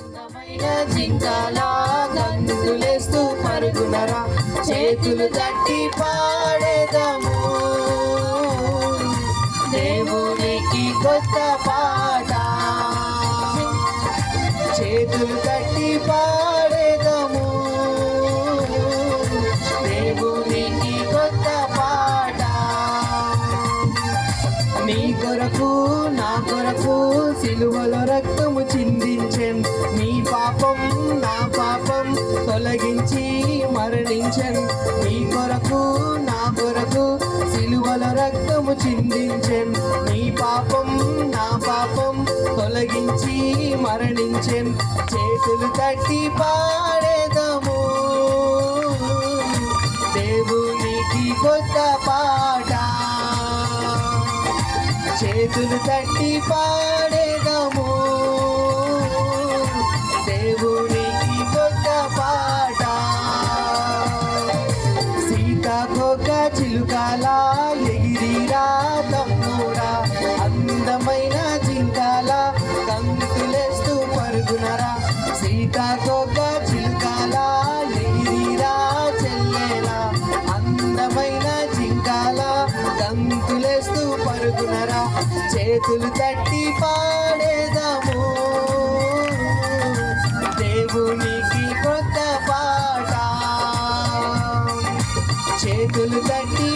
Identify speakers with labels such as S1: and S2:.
S1: అందమైన జింకలా గంతులేస్తూ పరుగునరా, చేతులు తట్టి పాడేదము దేవునికి కొత్త పాట. చేతులు తట్టి పాడేదము దేవునికి కొత్త పాట. నీ కొరకు నా కొరకు సిలువలో రక్తము చిందించెన్, నీ పాపం నా పాపం తొలగించి మరణించెన్. నీ కొరకు నా కొరకు సిలువలో రక్తము చిందించెన్, నీ పాపం నా పాపం తొలగించి మరణించెన్. చేతులు తట్టి పాడేదము దేవునికి కొత్త పాట. చేతులు తట్టి పాడేదము దేవునికి కొత్త పాట. సీతాకోక చిలుకలా ఎగిరిరా తమ్ముడా, అందమైన జింకల గంతులేస్తూ పరుగునరా. సీతాకోక చిలుకలా ఎగిరిరా చెల్లెలా, అందమైన జింకల గంతులేస్తూ పరుగునరా. చేతులు తట్టి పాడేదము దేవునికి కొత్త పాట. చేతులు తట్టి